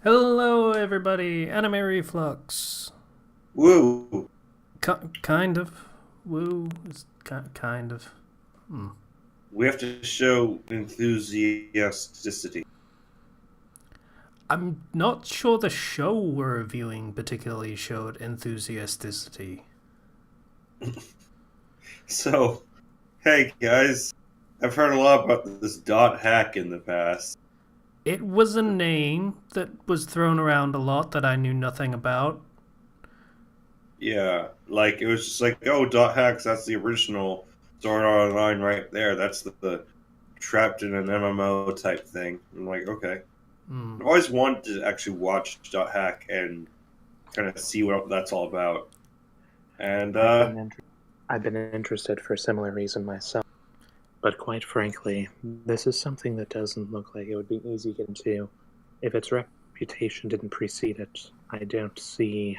Hello, everybody. Anime Reflux. Woo! Kind of. Woo. It's kind of. Hmm. We have to show enthusiasticity. I'm not sure the show we're reviewing particularly showed enthusiasticity. So, hey guys, I've heard a lot about this dot hack in the past. It was a name that was thrown around a lot that I knew nothing about. Yeah, like it was just like, oh, dot hacks, that's the original Sword Art Online right there. That's the trapped in an MMO type thing. I'm like, okay. Hmm. I've always wanted to actually watch dot hack and kind of see what that's all about. And I've been inter- I've been interested for a similar reason myself. But quite frankly, this is something that doesn't look like it would be easy to get into. If its reputation didn't precede it, I don't see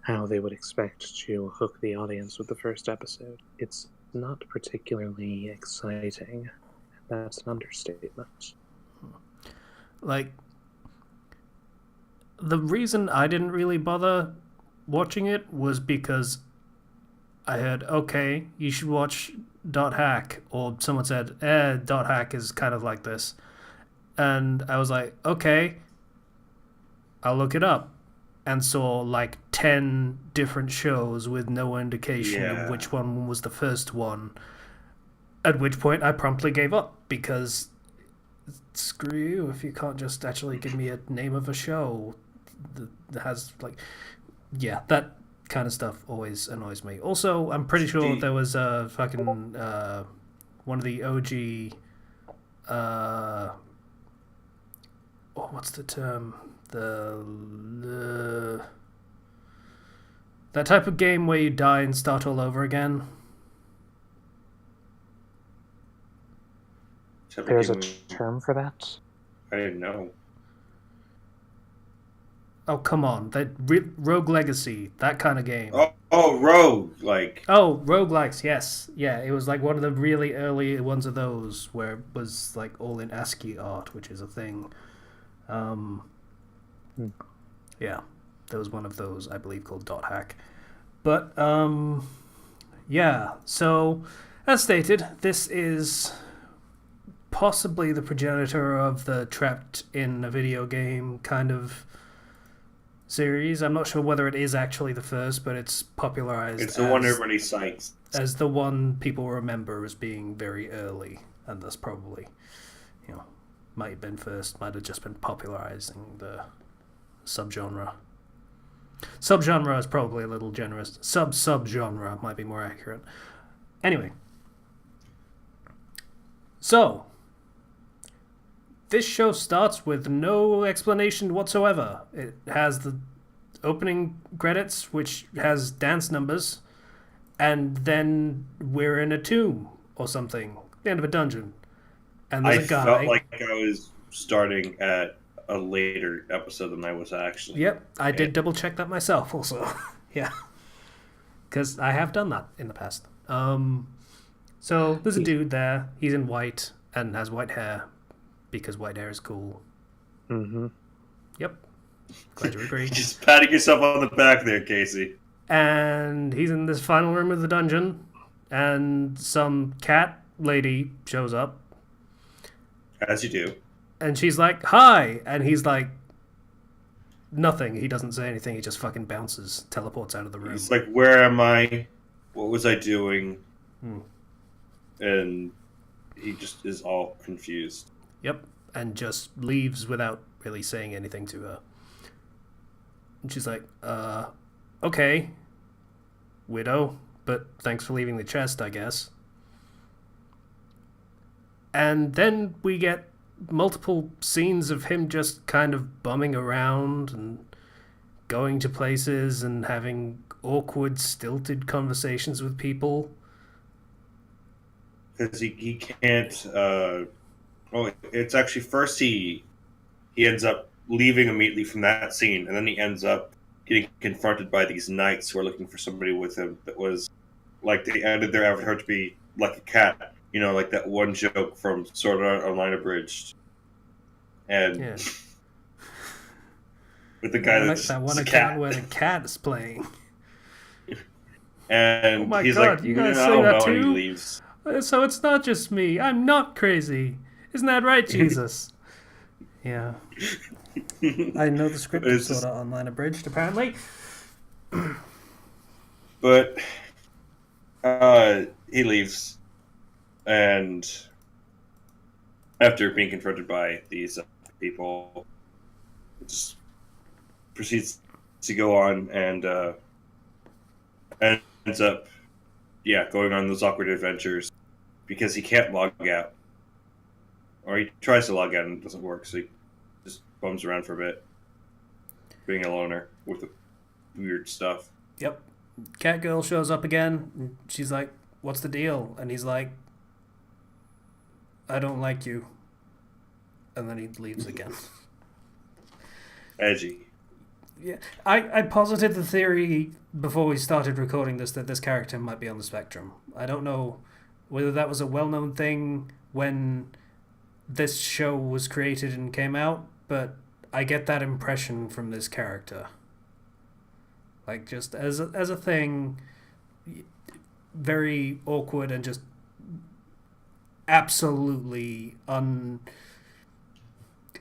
how they would expect to hook the audience with the first episode. It's not particularly exciting. That's an understatement. Like, the reason I didn't really bother watching it was because I heard, okay, you should watch Dot Hack, or someone said, Dot Hack is kind of like this. And I was like, okay, I'll look it up. And saw like 10 different shows with no indication of yeah, which one was the first one. At which point I promptly gave up because screw you if you can't just actually give me a name of a show that has, like, yeah, that kind of stuff always annoys me. Also, I'm pretty sure see, there was a fucking one of the OG oh, what's the term? The that type of game where you die and start all over again. There's a term for that? I didn't know. Oh, come on, that Rogue Legacy, that kind of game. Oh, Rogue, like. Oh, roguelikes, yes. Yeah, it was like one of the really early ones of those where it was like all in ASCII art, which is a thing. Um, Hmm. yeah, there was one of those, I believe, called Dot Hack. But, yeah, so as stated, this is possibly the progenitor of the trapped in a video game kind of series. I'm not sure whether it is actually the first, but it's popularized It's the one as everybody cites. the one people remember as being very early, and thus probably, might have been first, might have just been popularizing the subgenre. Subgenre is probably a little generous. Subgenre might be more accurate. Anyway, so this show starts with no explanation whatsoever. It has the opening credits, which has dance numbers, and then we're in a tomb or something, the end of a dungeon, and there's I a felt guy. like I was starting at a later episode than I was actually. Yep, I And did double check that myself also. Yeah, because I have done that in the past. So there's a dude there. He's in white and has white hair because white hair is cool. Mm-hmm. Yep, glad you agree. just patting yourself on the back there, Casey. And he's in this final room of the dungeon, and some cat lady shows up, As you do. and she's like, "Hi," and he's like, nothing. He doesn't say anything. He just fucking bounces, teleports out of the room. He's like, where am I? What was I doing? Hmm. And he just is all confused. Yep, and just leaves without really saying anything to her. And she's like, okay, widow, but thanks for leaving the chest, I guess." And then we get multiple scenes of him just kind of bumming around and going to places and having awkward, stilted conversations with people. Because he can't. Oh, it's actually first he ends up leaving immediately from that scene, and then he ends up getting confronted by these knights who are looking for somebody with him that was like they added their avatar to be like a cat, like that one joke from Sword Art Online Abridged, and Yeah. with the guy that's that one a account cat. where the cat is playing. And Oh my he's God, like, you guys no, say that no, and he too? leaves. So it's not just me. I'm not crazy. Isn't that right, Jesus? Yeah. I know the script is It's sort just, of online abridged, apparently. but he leaves, and after being confronted by these people, just proceeds to go on and ends up, going on those awkward adventures because he can't log out, or he tries to log out and it doesn't work, so he just bums around for a bit, being a loner with the weird stuff. Yep. Catgirl shows up again. And she's like, "What's the deal?" And he's like, "I don't like you." And then he leaves again. Edgy. Yeah, I posited the theory before we started recording this that this character might be on the spectrum. I don't know whether that was a well-known thing when this show was created and came out, but I get that impression from this character. Like, just as a thing, very awkward and just absolutely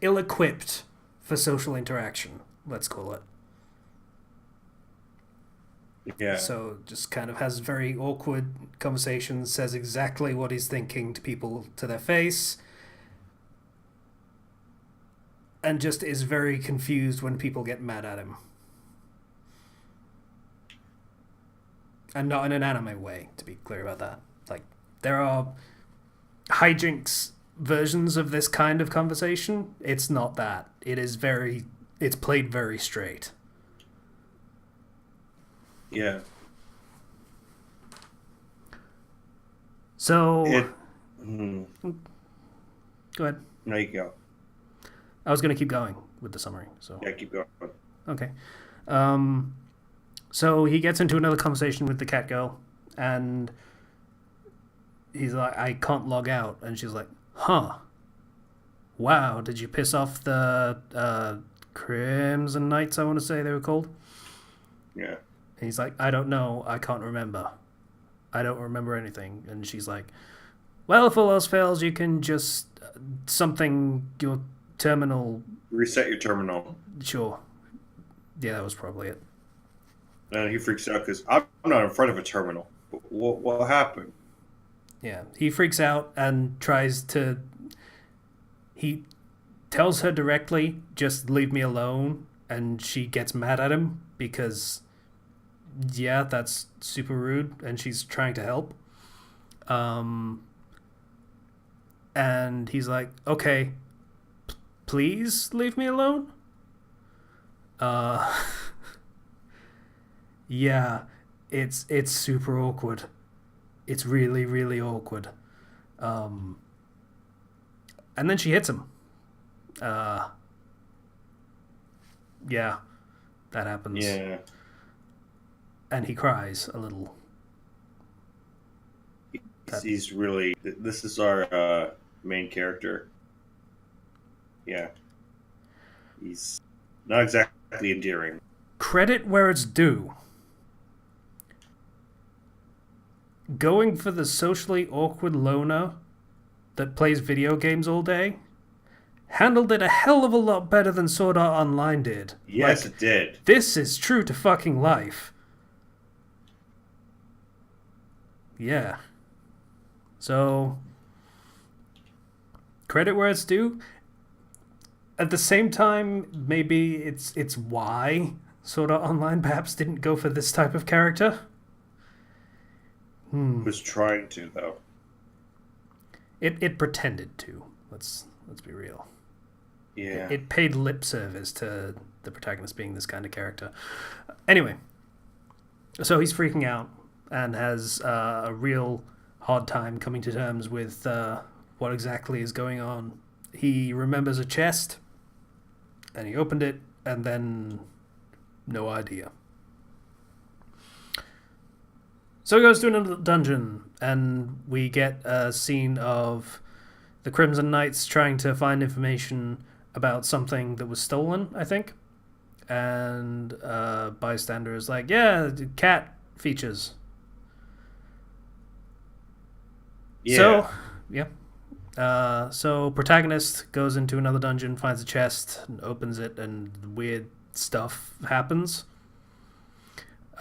ill-equipped for social interaction, let's call it. Yeah. So just kind of has very awkward conversations, says exactly what he's thinking to people to their face, and just is very confused when people get mad at him. And not in an anime way, to be clear about that. Like, there are hijinks versions of this kind of conversation. It's not that. It's played very straight. Yeah. So Go ahead. No, you go. I was going to keep going with the summary. So Yeah, keep going. okay. So he gets into another conversation with the cat girl, and he's like, "I can't log out," and she's like, "Huh? Wow, did you piss off the Crimson Knights? I want to say they were called." Yeah. And he's like, "I don't know. I can't remember. I don't remember anything." And she's like, "Well, if all else fails, you can just something your terminal." Reset your terminal. Sure. Yeah, that was probably it. And he freaks out because I'm not in front of a terminal. What happened? Yeah, he freaks out and tries to. He tells her directly, "Just leave me alone," and she gets mad at him because, yeah, that's super rude, and she's trying to help. And he's like, "Okay, please leave me alone." Yeah, it's super awkward. It's really, really awkward. And then she hits him. Yeah, that happens. Yeah. And he cries a little. He's really. This is our main character. Yeah. He's not exactly endearing. Credit where it's due. Going for the socially awkward loner that plays video games all day handled it a hell of a lot better than Sword Art Online did. Yes, it did. This is true to fucking life. Yeah. So, credit where it's due. At the same time, maybe it's why Sword Art Online perhaps didn't go for this type of character. Was trying to though. It pretended to. Let's be real. Yeah. It paid lip service to the protagonist being this kind of character. Anyway, so he's freaking out and has a real hard time coming to terms with what exactly is going on. He remembers a chest, and he opened it, and then no idea. So he goes to another dungeon, and we get a scene of the Crimson Knights trying to find information about something that was stolen, I think. and bystander is like, yeah, cat features. Yeah. So, yeah. So protagonist goes into another dungeon, finds a chest, and opens it, and weird stuff happens.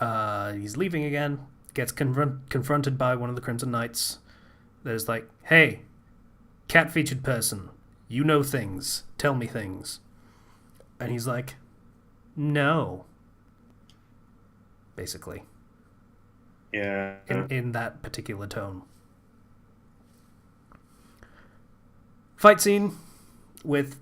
He's leaving again, gets confronted by one of the Crimson Knights. There's like, hey, cat-featured person, you know things, tell me things. And he's like, no. Basically. Yeah. In that particular tone. Fight scene with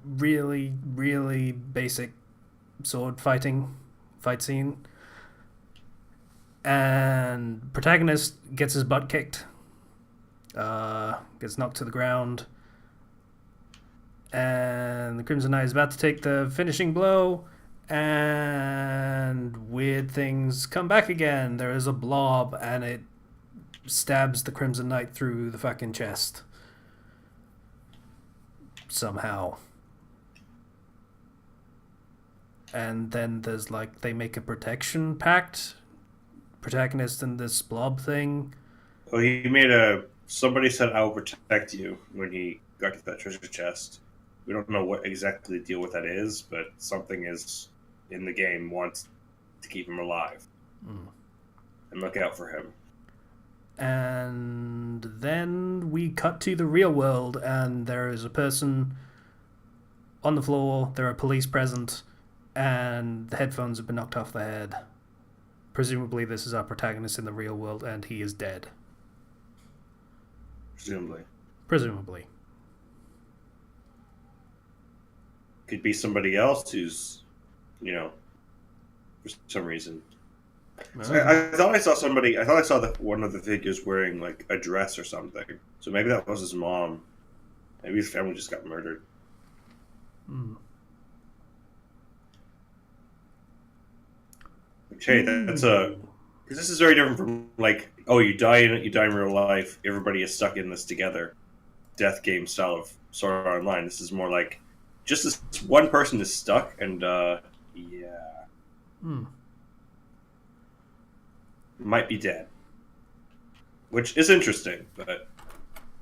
really, really basic sword fight scene. And protagonist gets his butt kicked. Gets knocked to the ground. And the Crimson Knight is about to take the finishing blow. And weird things come back again. There is a blob and it stabs the Crimson Knight through the fucking chest. Somehow. And then there's like, they make a protection pact. Protagonist and this blob thing. Well, he made somebody said, I will protect you when he got to that treasure chest. We don't know what exactly the deal with that is, but something is in the game wants to keep him alive. And look out for him. And then we cut to the real world, and there is a person on the floor, there are police present, and the headphones have been knocked off the head. Presumably this is our protagonist in the real world, and he is dead. Presumably. Could be somebody else who's, for some reason. So I thought I saw somebody. I thought I saw one of the figures wearing like a dress or something. So maybe that was his mom. Maybe his family just got murdered. Okay, that's because this is very different from like, oh, you die in real life. Everybody is stuck in this together, death game style of Sword Art Online. This is more like just this one person is stuck, and might be dead, which is interesting. But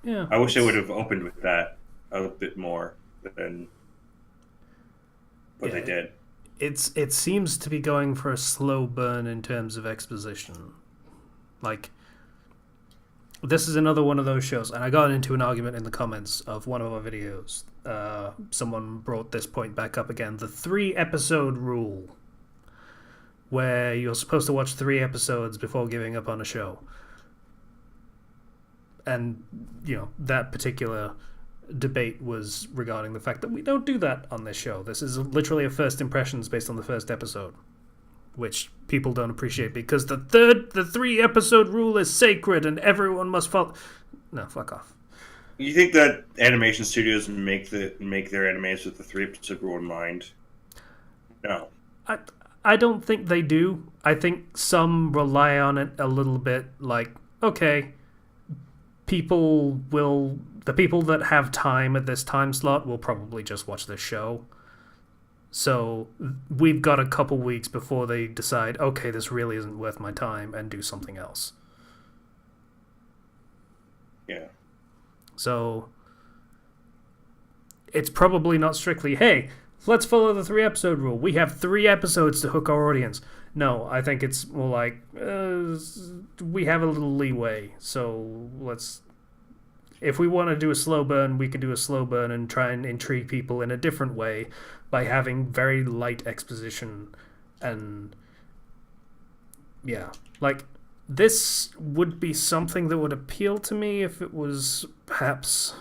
yeah, I wish they would have opened with that a little bit more than what they did. It seems to be going for a slow burn in terms of exposition. Like, this is another one of those shows, and I got into an argument in the comments of one of our videos. Someone brought this point back up again. The 3-episode rule, where you're supposed to watch 3 episodes before giving up on a show. And, that particular debate was regarding the fact that we don't do that on this show. This is literally a first impressions based on the first episode, which people don't appreciate because the 3-episode rule is sacred and everyone must follow. No, fuck off. You think that animation studios make their animes with the 3-episode rule in mind? No. I don't think they do. I think some rely on it a little bit. Like, okay, the people that have time at this time slot will probably just watch this show. So we've got a couple weeks before they decide, okay, this really isn't worth my time, and do something else. Yeah. So it's probably not strictly, hey, let's follow the 3-episode rule. We have 3 episodes to hook our audience. No, I think it's more like, we have a little leeway, so let's... If we want to do a slow burn, we can do a slow burn and try and intrigue people in a different way by having very light exposition. And yeah, like, this would be something that would appeal to me if it was perhaps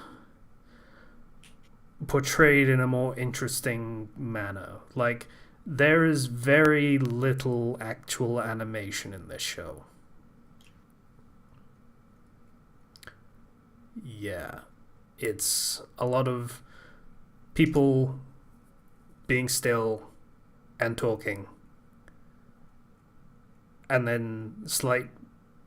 portrayed in a more interesting manner. Like, there is very little actual animation in this show. Yeah, it's a lot of people being still and talking, and then slight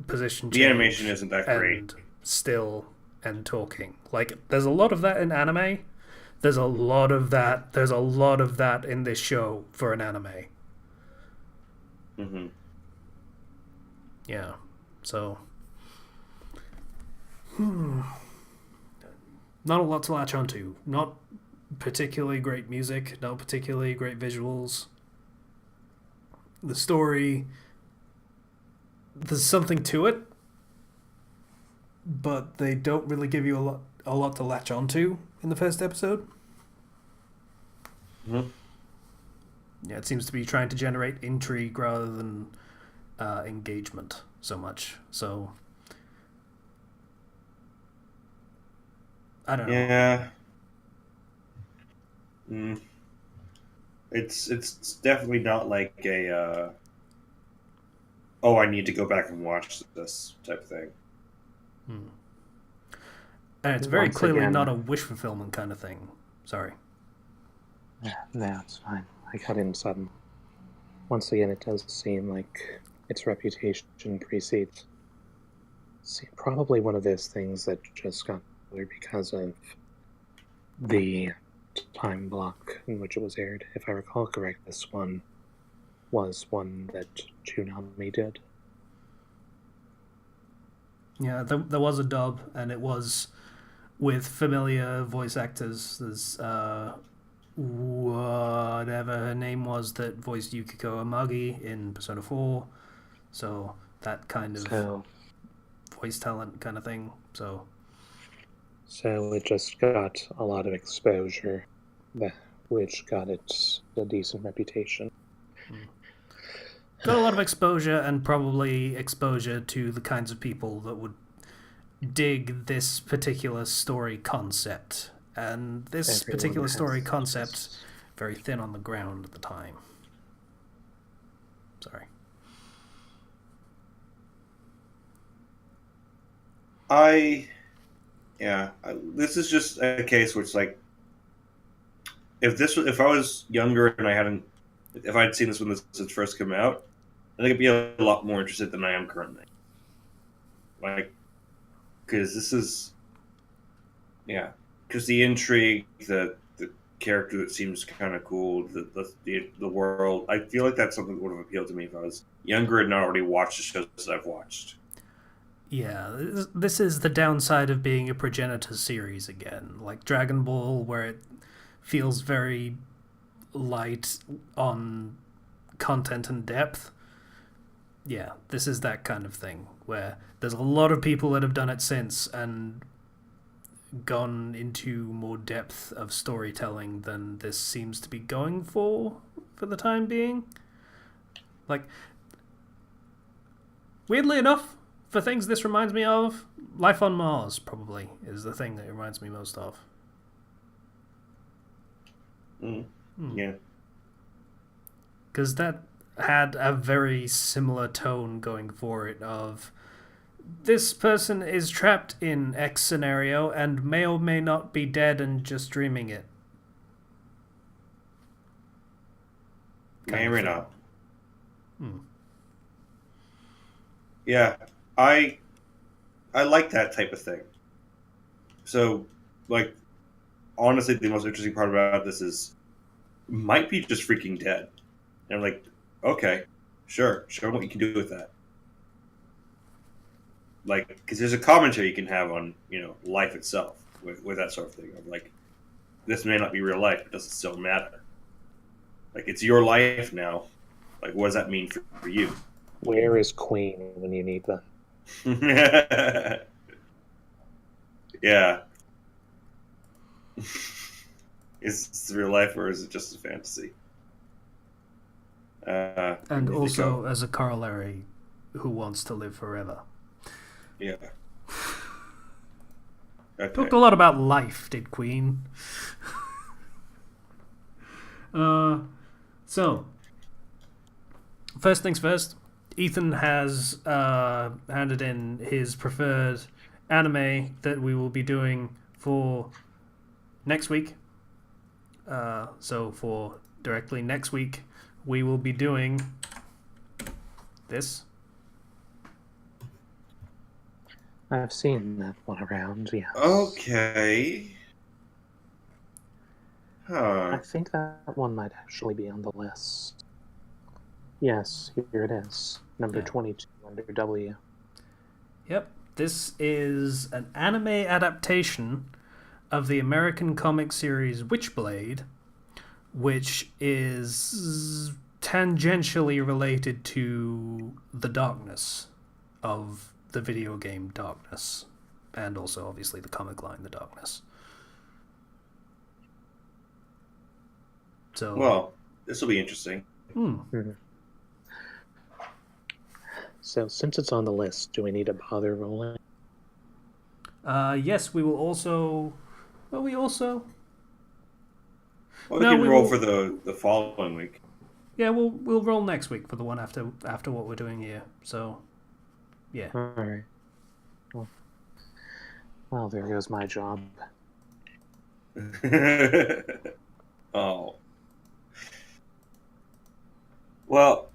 position change. The animation isn't that great. And still and talking. Like, there's a lot of that in anime. There's a lot of that. There's a lot of that in this show for an anime. Mm-hmm. Yeah. So, not a lot to latch onto. Not particularly great music. Not particularly great visuals. The story, there's something to it, but they don't really give you a lot to latch onto in the first episode. Mm-hmm. Yeah, it seems to be trying to generate intrigue rather than engagement so much. So I don't know. Yeah. Mm. It's definitely not like a oh, I need to go back and watch this type of thing. Hmm. And it's very Once clearly again, not a wish fulfillment kind of thing. Sorry. no, it's fine. I cut in sudden. Once again, it does seem like its reputation precedes. Probably one of those things that just got popular because of the time block in which it was aired. If I recall correct, this one was one that Toonami did. Yeah, there was a dub, and it was with familiar voice actors. There's whatever her name was that voiced Yukiko Amagi in Persona 4. So that kind of voice talent kind of thing. So it just got a lot of exposure, which got it a decent reputation. got a lot of exposure, and probably exposure to the kinds of people that would dig this particular story concept. And this particular story concept, very thin on the ground at the time. Sorry. This is just a case where it's like, if I was younger and if I'd seen this when this had first come out, I think I'd be a lot more interested than I am currently. Like, because this is, because the intrigue, the character that seems kind of cool, the world, I feel like that's something that would have appealed to me if I was younger and not already watched the shows that I've watched. Yeah, this is the downside of being a progenitor series again. Like Dragon Ball, where it feels very light on content and depth. Yeah, this is that kind of thing, where there's a lot of people that have done it since and gone into more depth of storytelling than this seems to be going for the time being. Like, weirdly enough, for things this reminds me of, Life on Mars probably is the thing that it reminds me most of. Yeah. Because that had a very similar tone going for it of this person is trapped in X scenario and may or may not be dead and just dreaming it. May or may not. Yeah, I like that type of thing. So, like, honestly, the most interesting part about this is might be just freaking dead. And I'm like, okay, sure, show them what you can do with that. Like, because there's a commentary you can have on, life itself with that sort of thing. Of like, this may not be real life, but it doesn't still matter. Like, it's your life now. Like, what does that mean for you? Where is Queen when you need them? Yeah. Is this real life or is it just a fantasy? And also, as a corollary, who wants to live forever? Yeah. Okay. Talked a lot about life, did Queen. So, first things first, Ethan has handed in his preferred anime that we will be doing for next week. So for directly next week, we will be doing this. I've seen that one around, yeah. Okay. I Huh. think that one might actually be on the list. Yes, here it is. Number Yeah. 22 under W. Yep. This is an anime adaptation of the American comic series Witchblade, which is tangentially related to the darkness of the video game Darkness, and also obviously the comic line The Darkness. So, Well, this will be interesting. Mhm. So, since it's on the list, do we need to bother rolling? yes, we will also. Well, we also. Well, we No, can we roll will. for the following week. Yeah, we'll roll next week for the one after what we're doing here. So, yeah. All right. Well, there goes my job. Oh. Well,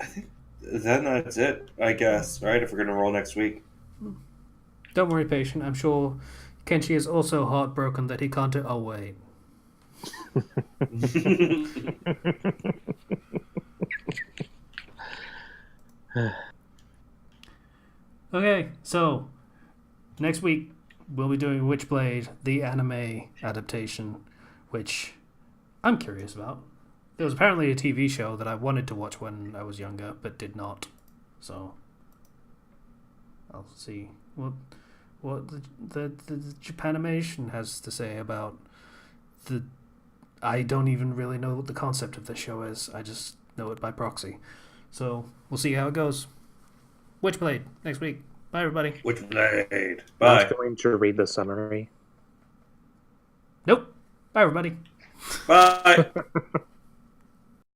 I think then that's it, I guess, right? If we're going to roll next week. Don't worry, patient. I'm sure Kenshi is also heartbroken that he can't do. Oh wait. Okay, so next week we'll be doing Witchblade, the anime adaptation, which I'm curious about. There was apparently a TV show that I wanted to watch when I was younger, but did not. So I'll see what the Japanimation has to say about the. I don't even really know what the concept of this show is. I just know it by proxy. So we'll see how it goes. Witchblade next week. Bye, everybody. Witchblade. I was Bye. going to read the summary. Nope. Bye, everybody. Bye.